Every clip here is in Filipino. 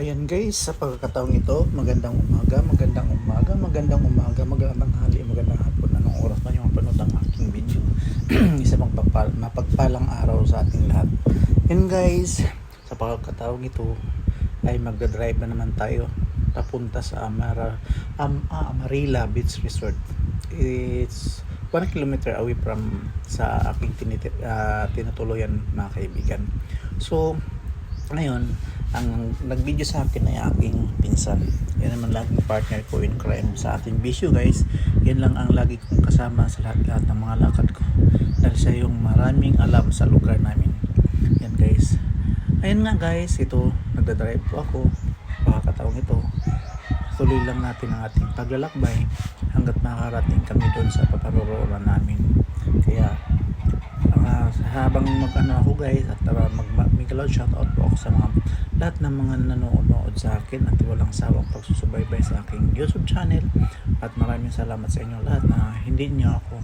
Ayan guys, sa pagkakataong ito, magandang umaga, magandang umaga, magandang umaga, magandang hali, magandang hapon. Anong oras man yung mapanood ang aking video? Isa pang mapagpalang araw sa ating lahat. Yan guys, sa pagkakataong ito ay magdadrive na naman tayo papunta sa Amarilla Beach Resort. It's 1 kilometer away from sa aking tinutuluyan mga kaibigan. So, ngayon, ang nag-video sa akin ay aking pinsan. Yan naman laging partner ko in crime sa ating bisyo guys. Yan lang ang lagi kong kasama sa lahat ng mga lakad ko. Dahil siya yung maraming alam sa lugar namin. Yan guys. Ayun nga guys, ito, nagdadrive po ako. Pakakataong ito. Tuloy lang natin ang ating paglalakbay hanggat makakarating kami doon sa paparoroonan namin. Kaya habang mag-ano ako guys at mag-Miguelod shoutout po ako sa lahat ng mga nanonood sa akin at walang sawang pagsusubaybay sa aking YouTube channel, at maraming salamat sa inyo lahat na hindi nyo ako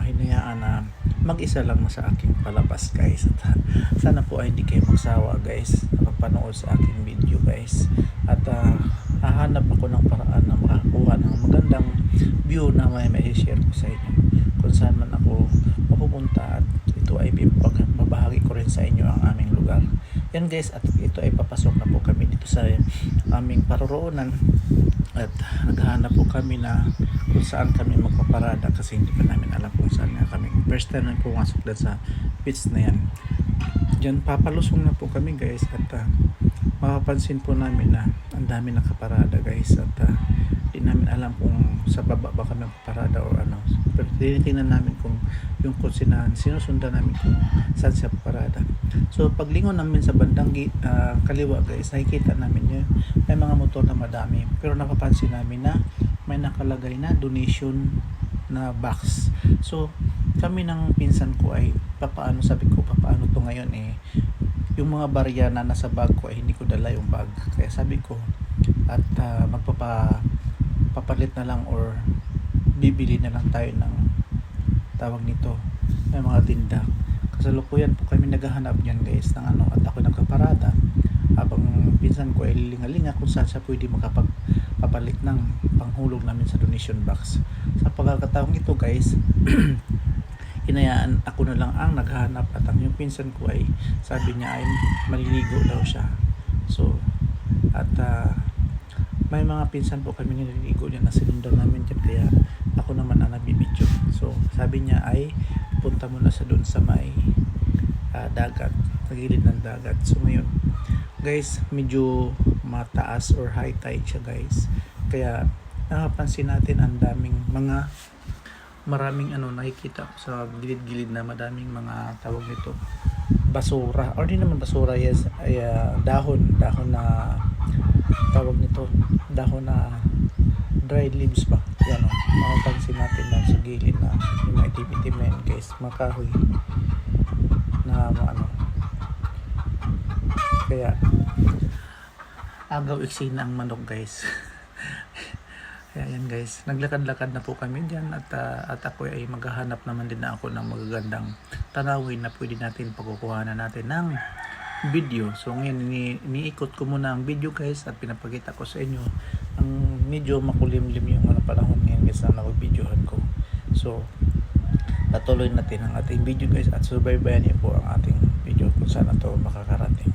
hinayaan na mag-isa lang sa aking palabas guys. At sana po ay hindi kayo magsawa guys nakapanood sa aking video guys, at hahanap ako ng paraan na makakuha ng magandang view na may share ko sa inyo kung saan man ako mapupunta, at ito ay mabahagi ko rin sa inyo ang aming lugar. Yan guys, at ito ay papasok na po kami dito sa aming paroroonan, at naghahanap po kami na kung saan kami magpaparada kasi hindi pa namin alam kung saan nga kami. First time na pumasok dyan sa beach na yan. Diyan papalusong na po kami guys, at mapapansin po namin na ang dami nakaparada guys, at di namin alam kung sa baba ba kami parada o ano. Pero tinitingnan namin kung yung kotse na sinusundan namin kung saan siya parada. So paglingon namin sa bandang kaliwa guys, nakikita namin yun, may mga motor na madami, pero napapansin namin na may nakalagay na donation na box. So kami ng pinsan ko ay sabi ko papaano to ngayon, yung mga barya na nasa bag ko ay hindi ko dala yung bag, kaya sabi ko at papalit na lang or bibili na lang tayo ng tawag nito, may mga tinda. Kasalukuyan po kami naghahanap niyan guys ng ano, at ako nagkaparada habang pinsan ko ay lilingalinga kung saan siya pwede makapagpapalit ng panghulog namin sa donation box. Sa pagkakataong ito guys, hinayaan ako na lang ang naghahanap, at ang yung pinsan ko ay sabi niya ay maliligo daw siya. So at may mga pinsan po kami nililigo dyan na sinundan namin dyan, kaya ako naman ang nabibidyo. So sabi niya ay punta muna sa doon sa may dagat, sa gilid ng dagat. So ngayon guys, medyo mataas or high tide siya guys, kaya nakapansin natin ang maraming nakikita sa gilid-gilid na madaming mga tawag nito basura, or di naman basura, yes, ay dahon na tawag nito, dahon na dried leaves ba, yan o, makapansin natin na sa gilid na yung mga itim-itim na yan guys, makahoy na kaya agaw eksena ang manok guys. Kaya yan guys, naglakad-lakad na po kami dyan, at ako ay maghahanap naman din na ako ng magagandang tanawin na pwede natin pagkukuhanan natin ng video. So ngayon iniikot ko muna ang video guys, at pinapakita ko sa inyo ang medyo makulimlim yung panahon ngayon guys na nag-videohan ko. So patuloy natin ang ating video guys, at subaybayan niyo po ang ating video kung saan ito makakarating.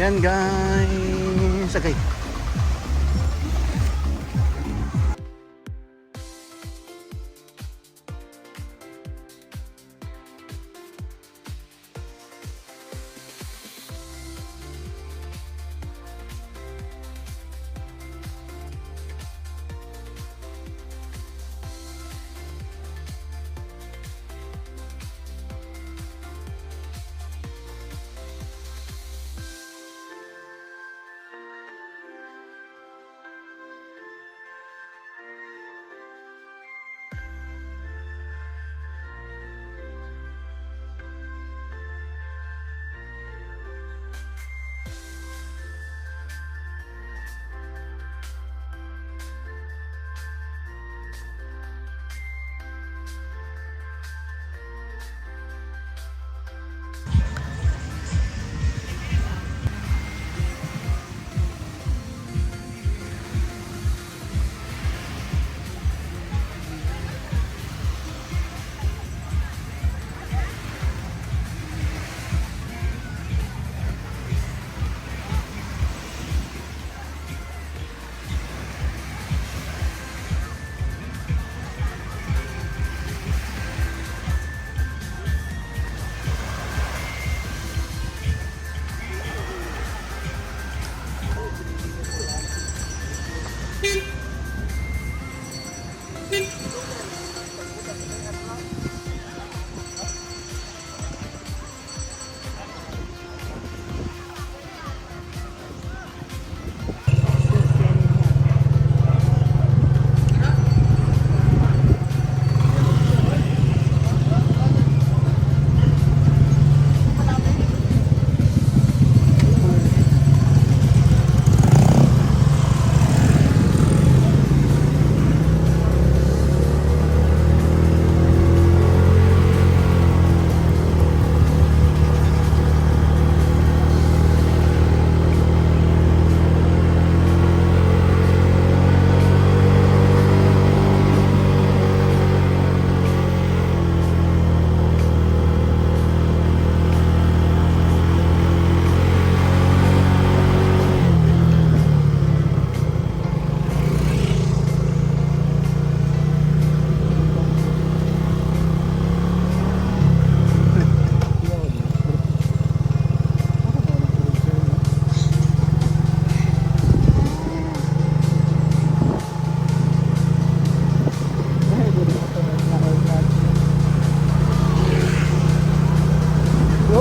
Yan guys. Okay.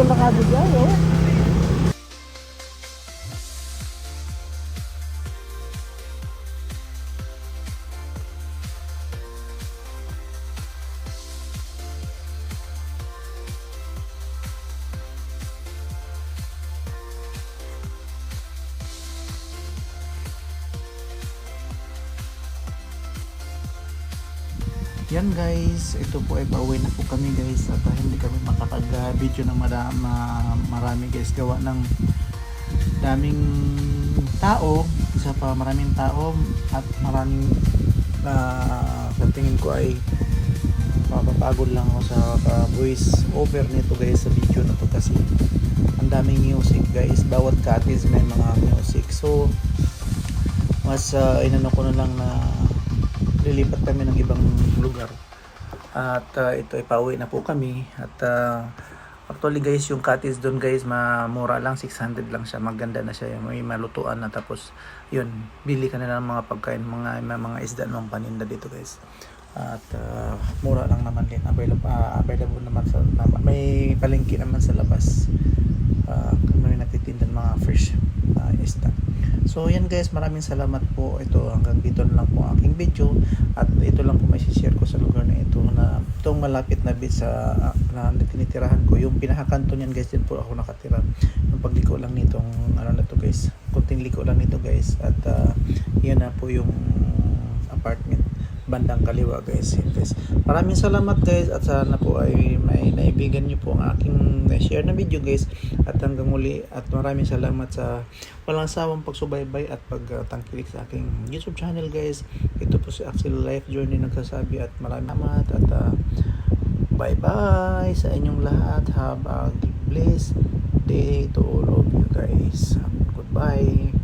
Nakabigyan, oh. Yan guys, ito po ay pauwi na po kami guys at hindi kami makapag-video ng marami guys gawa ng daming tao, isa pa maraming tao at maraming sa tingin ko ay mapapagod lang ako sa voice over nito guys sa video na to kasi ang daming music guys, bawat cottage may mga music, so mas inano ko na lang na lilipat kami ng ibang lugar at ito ay pauwi na po kami at actually guys yung cottage doon guys mura lang, 600 lang siya, maganda na siya, may malutuan na, tapos yun bili ka na ng mga pagkain, mga isda ng paninda dito guys at mura lang naman din, available naman sa may palengke naman sa labas, may nagtitindan mga fresh isda. So yan guys, maraming salamat po. Ito hanggang dito na lang po ang aking video at ito lang po may share ko sa lugar na ito, na itong malapit na bit sa na tinitirahan ko, yung pinakakanto niyan guys, din po ako nakatira. Yung pagliko lang nitong ano na to guys, kunting liko lang nito guys at yan na po yung apartment bandang kaliwa guys. Yan guys, maraming salamat guys at sana po ay may naibigan nyo po ang aking share na video guys at hanggang muli at maraming salamat sa walang sawang pagsubaybay at pagtangkilik sa aking YouTube channel guys. Ito po si Axel Life Journey nagsasabi at maraming salamat at bye bye sa inyong lahat, have a blessed day to all of you guys. Goodbye.